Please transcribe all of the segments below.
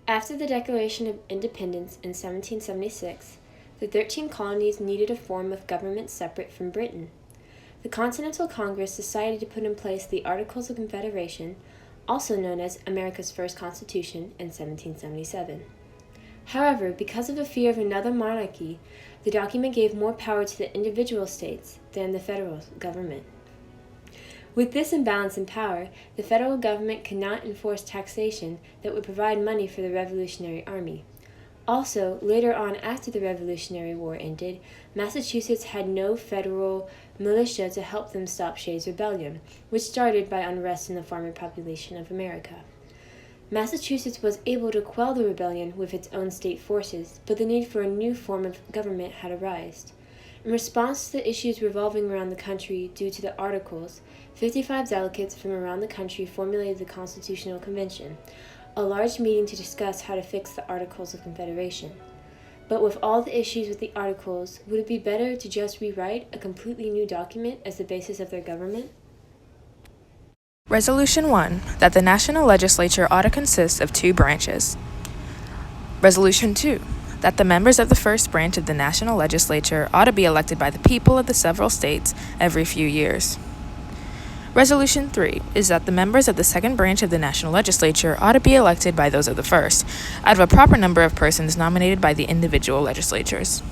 After the Declaration of Independence in 1776, the 13 colonies needed a form of government separate from Britain. The Continental Congress decided to put in place the Articles of Confederation, also known as America's First Constitution, in 1777. However, because of a fear of another monarchy, the document gave more power to the individual states than the federal government. With this imbalance in power, the federal government could not enforce taxation that would provide money for the Revolutionary Army. Also, later on after the Revolutionary War ended, Massachusetts had no federal militia to help them stop Shays' Rebellion, which started by unrest in the farmer population of America. Massachusetts was able to quell the rebellion with its own state forces, but the need for a new form of government had arisen. In response to the issues revolving around the country due to the Articles, 55 delegates from around the country formulated the Constitutional Convention, a large meeting to discuss how to fix the Articles of Confederation. But with all the issues with the Articles, would it be better to just rewrite a completely new document as the basis of their government? Resolution 1, that the national legislature ought to consist of 2 branches. Resolution 2, that the members of the first branch of the national legislature ought to be elected by the people of the several states every few years. Resolution 3 is that the members of the second branch of the national legislature ought to be elected by those of the first, out of a proper number of persons nominated by the individual legislatures.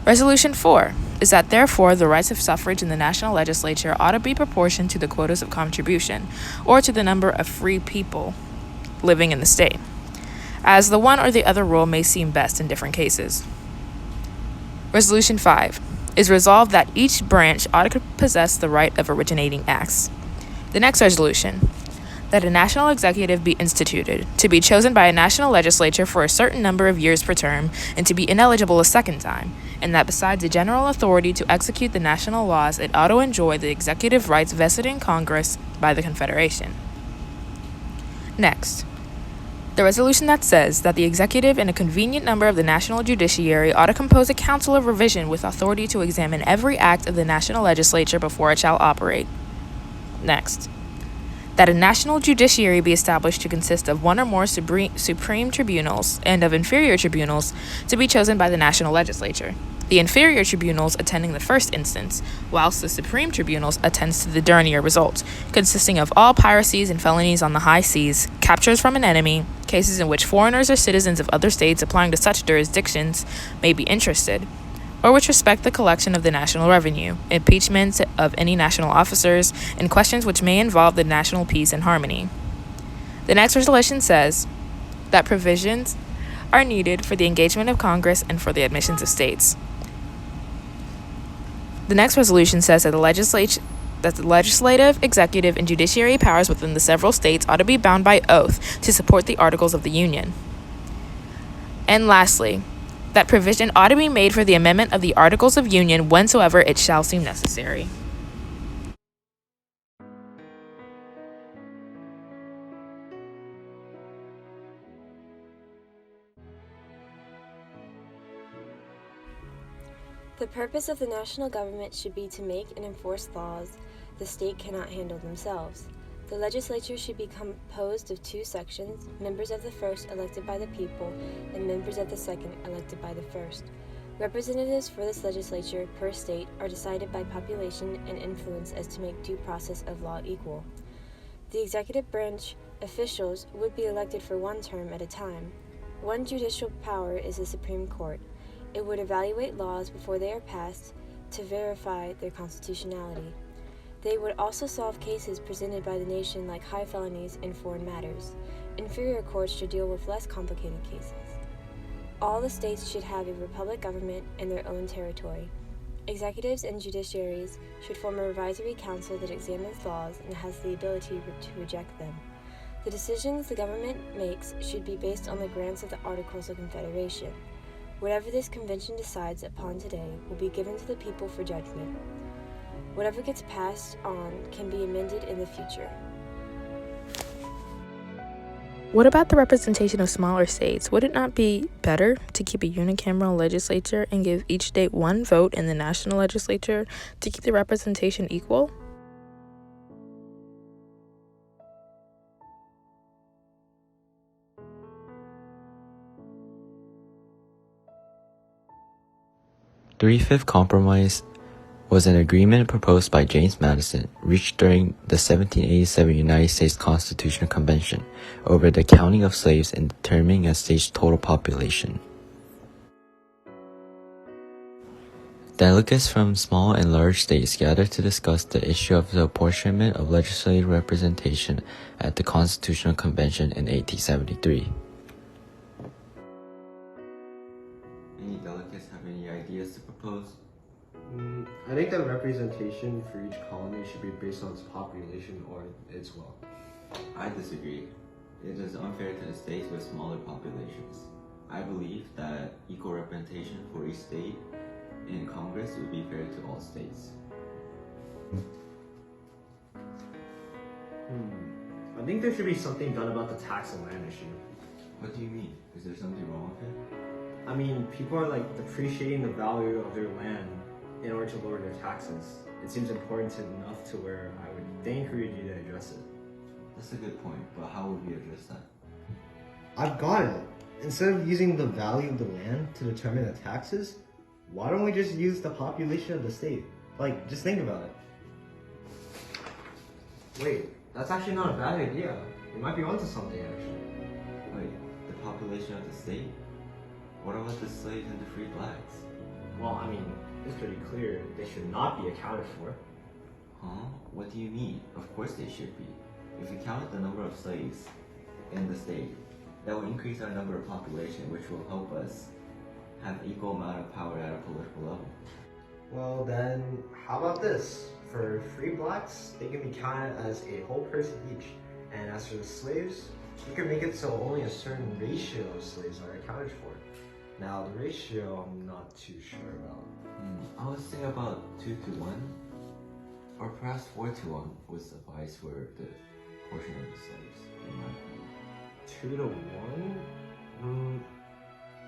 Resolution 4 is that therefore the rights of suffrage in the national legislature ought to be proportioned to the quotas of contribution, or to the number of free people living in the state, as the one or the other rule may seem best in different cases. Resolution 5 is resolved that each branch ought to possess the right of originating acts. The next resolution, that a national executive be instituted, to be chosen by a national legislature for a certain number of years per term, and to be ineligible a second time, and that besides the general authority to execute the national laws, it ought to enjoy the executive rights vested in Congress by the Confederation. Next, the resolution that says that the executive and a convenient number of the national judiciary ought to compose a council of revision with authority to examine every act of the national legislature before it shall operate. Next, that a national judiciary be established to consist of 1 or more supreme tribunals and of inferior tribunals to be chosen by the national legislature, the inferior tribunals attending the first instance, whilst the supreme tribunals attends to the dernier result, consisting of all piracies and felonies on the high seas, captures from an enemy, cases in which foreigners or citizens of other states applying to such jurisdictions may be interested, or which respect the collection of the national revenue, impeachment of any national officers, and questions which may involve the national peace and harmony. The next resolution says that provisions are needed for the engagement of Congress and for the admissions of states. The next resolution says that the legislative, executive, and judiciary powers within the several states ought to be bound by oath to support the Articles of the Union. And lastly, that provision ought to be made for the amendment of the Articles of Union whensoever it shall seem necessary. The purpose of the national government should be to make and enforce laws the state cannot handle themselves. The legislature should be composed of 2 sections, members of the first elected by the people, and members of the second elected by the first. Representatives for this legislature per state are decided by population and influence as to make due process of law equal. The executive branch officials would be elected for 1 term at a time. One judicial power is the Supreme Court. It would evaluate laws before they are passed to verify their constitutionality. They would also solve cases presented by the nation like high felonies and foreign matters. Inferior courts should deal with less complicated cases. All the states should have a republic government in their own territory. Executives and judiciaries should form a revisory council that examines laws and has the ability to reject them. The decisions the government makes should be based on the grants of the Articles of Confederation. Whatever this convention decides upon today will be given to the people for judgment. Whatever gets passed on can be amended in the future. What about the representation of smaller states? Would it not be better to keep a unicameral legislature and give each state 1 vote in the national legislature to keep the representation equal? Three-Fifth Compromise was an agreement proposed by James Madison, reached during the 1787 United States Constitutional Convention over the counting of slaves and determining a state's total population. Delegates from small and large states gathered to discuss the issue of the apportionment of legislative representation at the Constitutional Convention in 1873. Any delegates have any ideas to propose? I think that representation for each colony should be based on its population or its wealth. I disagree. It is unfair to the states with smaller populations. I believe that equal representation for each state in Congress would be fair to all states. I think there should be something done about the tax and land issue. What do you mean? Is there something wrong with it? I mean, people are like depreciating the value of their land in order to lower their taxes. It seems important enough to where I would encourage you to address it. That's a good point, but how would we address that? I've got it. Instead of using the value of the land to determine the taxes, why don't we just use the population of the state? Like, just think about it. Wait, that's actually not a bad idea. You might be onto something, actually. Wait, the population of the state? What about the slaves and the free blacks? Well, I mean, it's pretty clear they should not be accounted for. Huh? What do you mean? Of course they should be. If we count the number of slaves in the state, that will increase our number of population, which will help us have equal amount of power at a political level. Well then, how about this? For free blacks, they can be counted as a whole person each. And as for the slaves, you can make it so only a certain ratio of slaves are accounted for. Now the ratio, I'm not too sure about. I was thinking about 2 to 1, or perhaps 4 to 1 would suffice for the portion of the slaves, in my opinion. 2 to 1?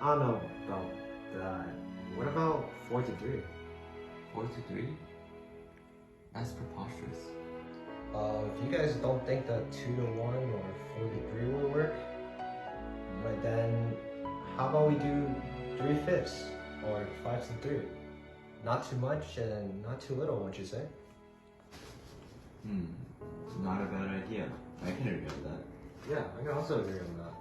I don't know about that. What about 4 to 3? 4 to 3? That's preposterous. If you guys don't think that 2 to 1 or 4 to 3 will work, but then how about we do 3/5 or 5 to 3? Not too much and not too little, wouldn't you say? Not a bad idea. I can agree with that. Yeah, I can also agree on that.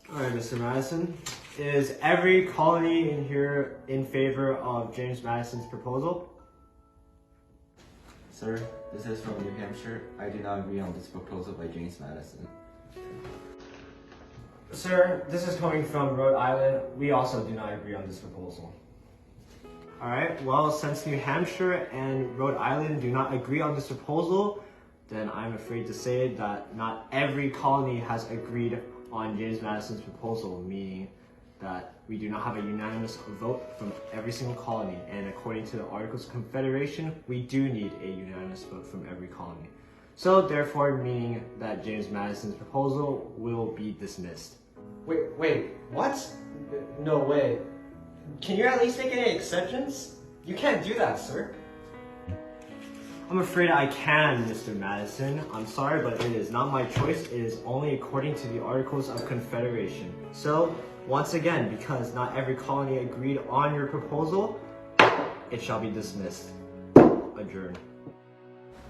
Alright, Mr. Madison. Is every colony in here in favor of James Madison's proposal? Sir, this is from New Hampshire. I do not agree on this proposal by James Madison. Sir, this is coming from Rhode Island. We also do not agree on this proposal. Alright, well, since New Hampshire and Rhode Island do not agree on this proposal, then I'm afraid to say that not every colony has agreed on James Madison's proposal, meaning that we do not have a unanimous vote from every single colony, and according to the Articles of Confederation, we do need a unanimous vote from every colony. So therefore, meaning that James Madison's proposal will be dismissed. Wait, what? No way. Can you at least make any exceptions? You can't do that, sir. I'm afraid I can, Mr. Madison. I'm sorry, but it is not my choice. It is only according to the Articles of Confederation. So, once again, because not every colony agreed on your proposal, it shall be dismissed. Adjourned.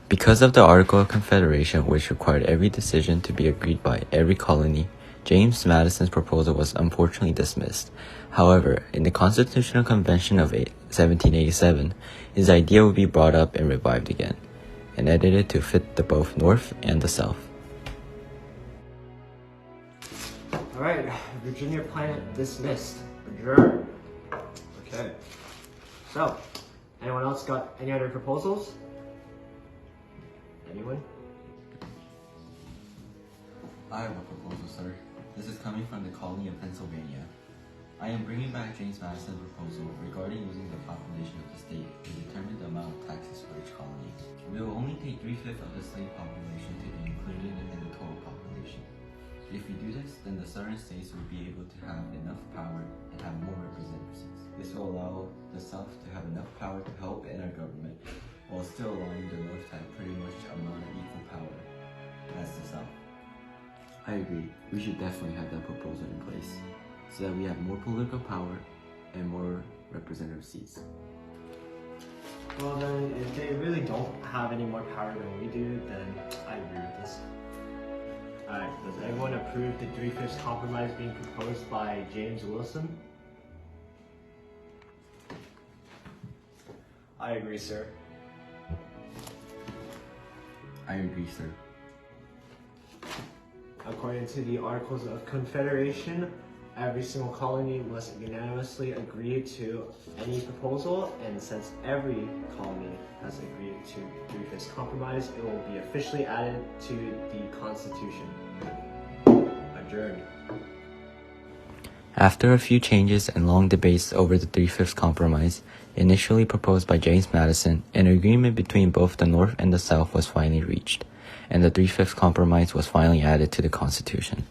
Because of the Article of Confederation, which required every decision to be agreed by every colony, James Madison's proposal was unfortunately dismissed. However, in the Constitutional Convention of 1787, his idea would be brought up and revived again, and edited to fit the both North and the South. Alright, Virginia Planet dismissed. Adjourned. Okay. So, anyone else got any other proposals? Anyone? I have a proposal, sir. This is coming from the colony of Pennsylvania. I am bringing back James Madison's proposal regarding using the population of the state to determine the amount of taxes for each colony. We will only take 3/5 of the slave population to be included in the total population. If we do this, then the southern states will be able to have enough power and have more representatives. This will allow the South to have enough power to help in our government, while still allowing the North to have pretty much amount of equal power as the South. I agree. We should definitely have that proposal in place so that we have more political power and more representative seats. Well then, if they really don't have any more power than we do, then I agree with this. Alright, does everyone approve the 3/5 compromise being proposed by James Wilson? I agree, sir. I agree, sir. According to the Articles of Confederation, every single colony must unanimously agree to any proposal, and since every colony has agreed to 3/5 compromise, it will be officially added to the Constitution. Adjourned. After a few changes and long debates over the 3/5 compromise, initially proposed by James Madison, an agreement between both the North and the South was finally reached, and the 3/5 compromise was finally added to the Constitution.